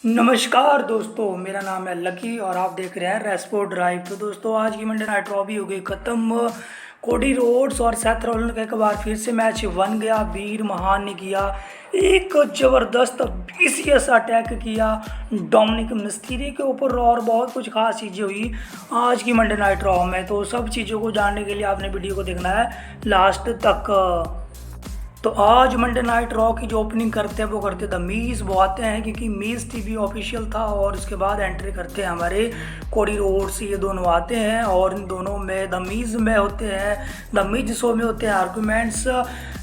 नमस्कार दोस्तों, मेरा नाम है लकी और आप देख रहे हैं रेस्पो ड्राइव। तो दोस्तों, आज की मंडे नाइट रॉबी हो गई ख़त्म। कोडी रोड्स और सेथ रॉलिंस का एक बार फिर से मैच बन गया। वीर महान ने किया एक ज़बरदस्त विशियस अटैक किया डोमिनिक मिस्टीरियो के ऊपर और बहुत कुछ खास चीज़ें हुई आज की मंडे नाइट रॉ में। तो सब चीज़ों को जानने के लिए आपने वीडियो को देखना है लास्ट तक। तो आज मंडे नाइट रॉ की जो ओपनिंग करते हैं वो करते द मीज, वो आते हैं क्योंकि मीज टीवी ऑफिशियल था और उसके बाद एंट्री करते हैं हमारे कोडी रोड्स। ये दोनों आते हैं और इन दोनों में द मीज में होते हैं, द मीज शो में होते हैं आर्गूमेंट्स।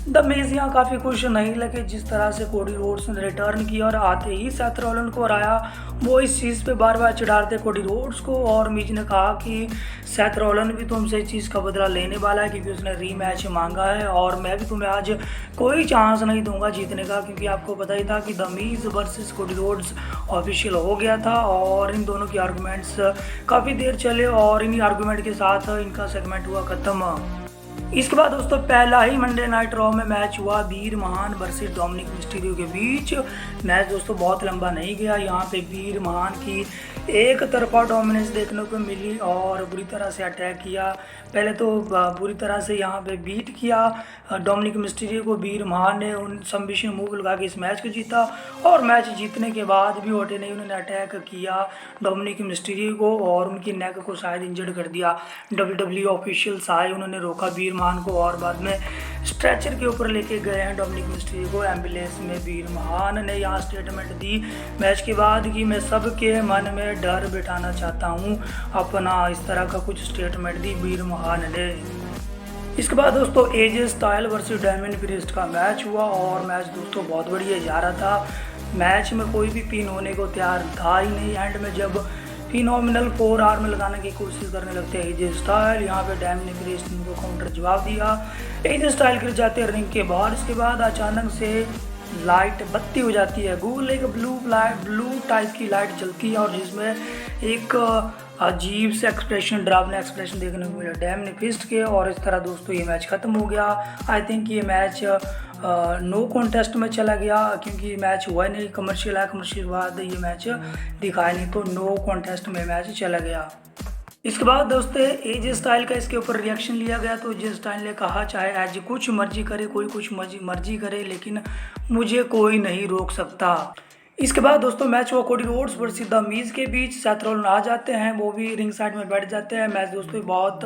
द मीज यहाँ काफ़ी खुश नहीं लगे जिस तरह से कोडी रोड्स ने रिटर्न किया और आते ही सेथ रॉलिंस को हराया। वो इस चीज़ पे बार बार चिढ़ाते कोडी रोड्स को और मीज ने कहा कि सेथ रॉलिंस भी तुमसे इस चीज़ का बदला लेने वाला है क्योंकि उसने रीमैच मांगा है और मैं भी तुम्हें आज कोई चांस नहीं दूंगा जीतने का, क्योंकि आपको पता ही था कि द मीज वर्सेस कोडी रोड्स ऑफिशियल हो गया था और इन दोनों की आर्गूमेंट्स काफ़ी देर चले और इन्हीं आर्गूमेंट के साथ इनका सेगमेंट हुआ ख़त्म। इसके बाद दोस्तों पहला ही मंडे नाइट रॉ में मैच हुआ वीर महान वर्सेस डोमिनिक मिस्टीरियो के बीच। मैच दोस्तों बहुत लंबा नहीं गया। यहाँ पे वीर महान की एक तरफा डोमिनेंस देखने को मिली और बुरी तरह से अटैक किया। पहले तो बुरी तरह से यहाँ पे बीट किया डोमिनिक मिस्टीरियो को। वीर महान ने उन सबमिशन मूव लगा के इस मैच को जीता और मैच जीतने के बाद भी हटे नहीं, उन्होंने अटैक किया डोमिनिक मिस्टीरियो को और उनकी नेक को शायद इंजर्ड कर दिया। WWE ऑफिशियल्स आए, उन्होंने रोका वीर महान को और बाद में स्ट्रेचर के ऊपर लेके गए हैं डोमिनिक मिस्टीरियो को एम्बुलेंस में। वीर महान ने यहाँ स्टेटमेंट दी मैच के बाद कि मैं सबके मन में डर बिठाना चाहता हूँ अपना, इस तरह का कुछ स्टेटमेंट दी वीर महान ने। इसके बाद दोस्तों एजे स्टाइल वर्सेस डेमियन प्रीस्ट का मैच हुआ और मैच दोस्तों बहुत बढ़िया जा रहा था। मैच में कोई भी पिन होने को तैयार था ही नहीं। एंड में जब फिनोमिनल 4 आर्म लगाने की कोशिश करने लगते हैं एजे स्टाइल, यहाँ पे डेमियन प्रीस्ट ने उनको काउंटर जवाब दिया। एजे स्टाइल गिर जाते हैं रिंग के बाहर। इसके बाद अचानक से लाइट बत्ती हो जाती है, गूगल एक ब्लू टाइप की लाइट जलती है और जिसमें एक अजीब से एक्सप्रेशन, डरावना एक्सप्रेशन देखने को मिला डैमियन प्रीस्ट के। और इस तरह दोस्तों ये मैच ख़त्म हो गया। आई थिंक ये मैच नो कॉन्टेस्ट में चला गया क्योंकि मैच हुआ नहीं, कमर्शियल है, कमर्शियल के बाद ये मैच दिखाया नहीं, तो नो कॉन्टेस्ट में मैच चला गया। इसके बाद दोस्तों एजे स्टाइल का इसके ऊपर रिएक्शन लिया गया। तो एजे स्टाइल ने कहा चाहे एज कुछ मर्जी करे, कोई कुछ मर्जी करे, लेकिन मुझे कोई नहीं रोक सकता। इसके बाद दोस्तों मैच हुआ कोडी रोड्स वर्सेस द मीज के बीच। सेथ रॉलिंस आ जाते हैं, वो भी रिंग साइड में बैठ जाते हैं। मैच दोस्तों बहुत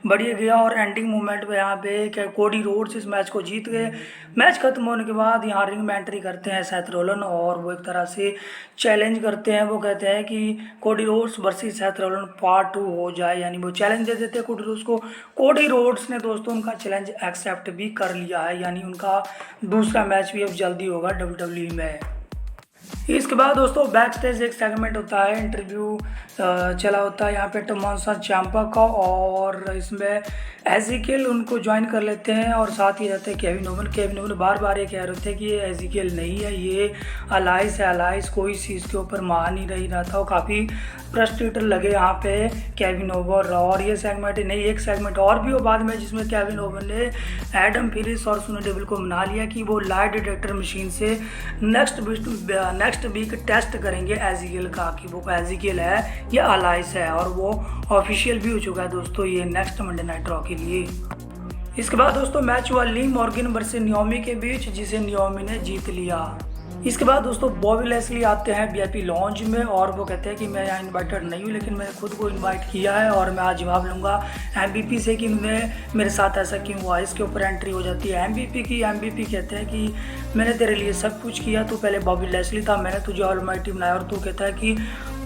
बढ़िया गया और एंडिंग मोमेंट पे यहाँ पे कोडी रोड्स इस मैच को जीत गए। मैच खत्म होने के बाद यहाँ रिंग में एंट्री करते हैं सेथ रॉलिंस और वो एक तरह से चैलेंज करते हैं। वो कहते हैं कि Cody Rhodes versus Seth Rollins part 2 हो जाए, यानी वो चैलेंज दे देते हैं कोडी रोड्स को। कोडी रोड्स ने दोस्तों उनका चैलेंज एक्सेप्ट भी कर लिया है, यानी उनका दूसरा मैच भी अब जल्दी होगा WWE में। इसके बाद दोस्तों बैक स्टेज एक सेगमेंट होता है, इंटरव्यू चला होता है यहाँ पे टमासा चांपा का और इसमें एजिकेल उनको ज्वाइन कर लेते हैं और साथ ही रहते हैं केविन ओवन बार बार ये कह रहे थे कि ये एजिकेल नहीं है, ये अलाइस है। अलाइस कोई चीज़ के ऊपर मान ही नहीं रहा था और काफ़ी फ्रस्ट्रेटेड लगे यहाँ पे केविन ओवन। और ये सेगमेंट नहीं, एक सेगमेंट और भी हो बाद में जिसमें केविन ओवन ने एडम पीरिस और सोना डेविल को मना लिया कि वो लाई डिटेक्टर मशीन से नेक्स्ट वीक टेस्ट करेंगे एजिकेल का कि वो एजिकेल है या अलाइस है, और वो ऑफिशियल भी हो चुका है दोस्तों ये नेक्स्ट मंडे नाइट रॉ के लिए। इसके बाद दोस्तों मैच हुआ ली मॉर्गन वर्सेस नियोमी के बीच, जिसे नियोमी ने जीत लिया। इसके बाद दोस्तों बॉबी लेस्ली आते हैं VIP लॉन्च में और वो कहते हैं कि मैं यहाँ इन्वाइटेड नहीं हूँ, लेकिन मैंने खुद को इनवाइट किया है और मैं आज जवाब लूँगा MVP से कि मेरे साथ ऐसा क्यों हुआ। इसके ऊपर एंट्री हो जाती है MVP की। MVP कहते हैं कि मैंने तेरे लिए सब कुछ किया, तू पहले बॉबी लेस्ली था, मैंने तुझे ऑलमाइटी बनाया और तू कहता है कि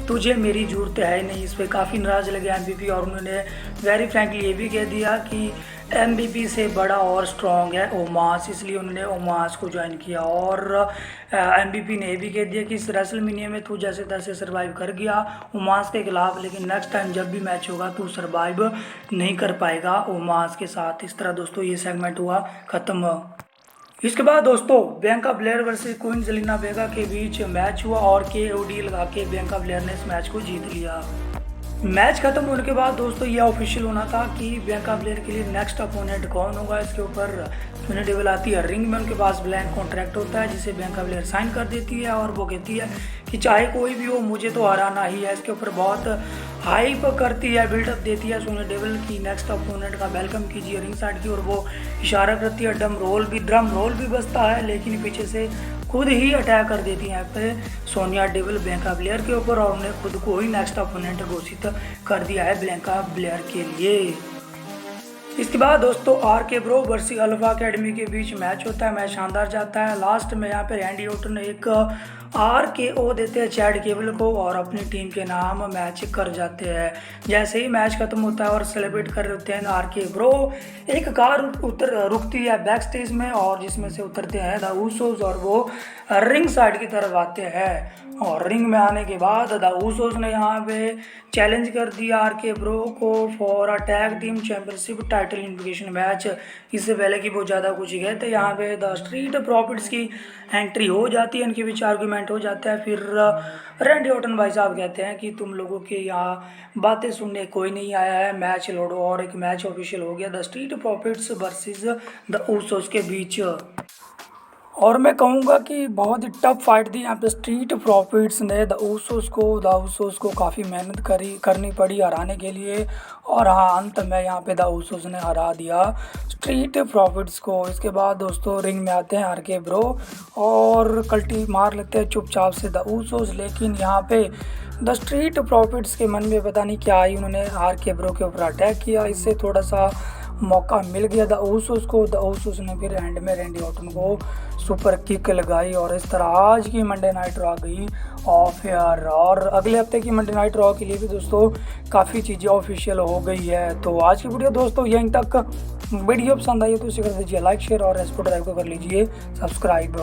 तुझे मेरी ज़रूरत है नहीं। इस पर काफ़ी नाराज़ लगे MVP और उन्होंने वेरी फ्रैंकली ये भी कह दिया कि MVP से बड़ा और स्ट्रॉन्ग है ओमास, इसलिए उन्होंने ओमास को ज्वाइन किया। और MVP ने ये भी कह दिया कि इस रेसलमेनिया में तू जैसे तैसे सर्वाइव कर गया ओमास के खिलाफ, लेकिन नेक्स्ट टाइम जब भी मैच होगा तू सर्वाइव नहीं कर पाएगा ओमास के साथ। इस तरह दोस्तों ये सेगमेंट हुआ ख़त्म। इसके बाद दोस्तों Bianca Blair versus Queen Zelina Vega के बीच मैच हुआ और KOD लगा के बियांका ब्लेयर ने इस मैच को जीत लिया। मैच खत्म होने के बाद दोस्तों ये ऑफिशियल होना था कि बियांका ब्लेयर के लिए नेक्स्ट अपोनेंट कौन होगा। इसके ऊपर सोनिया डेविल आती है रिंग में, उनके पास ब्लैंक कॉन्ट्रैक्ट होता है जिसे बियांका ब्लेयर साइन कर देती है और वो कहती है कि चाहे कोई भी हो मुझे तो हराना ही है। इसके ऊपर बहुत हाइप करती है, बिल्डअप देती है सोनिया डेविल की नेक्स्ट अपोनेंट का वेलकम कीजिए रिंग साइड की, और वो इशारा करती है, ड्रम रोल भी बजता है, लेकिन पीछे से खुद ही अटैक कर देती हैं यहाँ पे सोनिया डेविल बियांका ब्लेयर के ऊपर, और उन्हें खुद को ही नेक्स्ट अपोनेंट घोषित कर दिया है बियांका ब्लेयर के लिए। इसके बाद दोस्तों RK Bro versus alpha academy के बीच मैच होता है। मैच शानदार जाता है। लास्ट में यहाँ पे रैंडी ऑर्टन एक RKO देते हैं चैड गेबल को और अपनी टीम के नाम मैच कर जाते हैं। जैसे ही मैच खत्म होता है और सेलिब्रेट कर रहे होते हैं RK Bro, एक कार रुकती है बैक स्टेज में और जिसमें से उतरते हैं द ऊसोस और वो रिंग साइड की तरफ आते हैं। और रिंग में आने के बाद द ऊसोस ने यहाँ पे चैलेंज कर दिया RK Bro को for a tag team championship title unification match. इससे पहले कि बहुत ज़्यादा कुछ गए थे यहाँ पे द स्ट्रीट प्रॉफिट्स की एंट्री हो जाती है, इनके बीच आर्गूमेंट हो जाता है। फिर रैंडी ऑर्टन भाई साहब कहते हैं कि तुम लोगों के यहाँ बातें सुनने कोई नहीं आया है, मैच लड़ो, और एक मैच ऑफिशियल हो गया the street profits versus the Usos के बीच। और मैं कहूँगा कि बहुत ही टफ फाइट थी यहाँ पे। स्ट्रीट प्रॉफिट्स ने द ऊसोस को काफ़ी मेहनत करनी पड़ी हराने के लिए, और हाँ अंत में यहाँ पे द ऊसोस ने हरा दिया स्ट्रीट प्रॉफिट्स को। इसके बाद दोस्तों रिंग में आते हैं RK Bro और कल्टी मार लेते हैं चुपचाप से द ऊसोस, लेकिन यहाँ पे द स्ट्रीट प्रॉफिट्स के मन में पता नहीं क्या आई, उन्होंने RK Bro के ऊपर अटैक किया। इससे थोड़ा सा मौका मिल गया द ऊसोस को। द ऊसोस ने फिर एंड में रैंडी ऑर्टन को सुपर किक लगाई और इस तरह आज की मंडे नाइट रॉ गई ऑफ एयर। और अगले हफ्ते की मंडे नाइट रॉ के लिए भी दोस्तों काफ़ी चीज़ें ऑफिशियल हो गई है। तो आज की वीडियो दोस्तों यहीं तक। वीडियो पसंद आई तो इसे कर दीजिए लाइक, शेयर और रेस्पोर्ट ड्राइव को कर लीजिए सब्सक्राइब।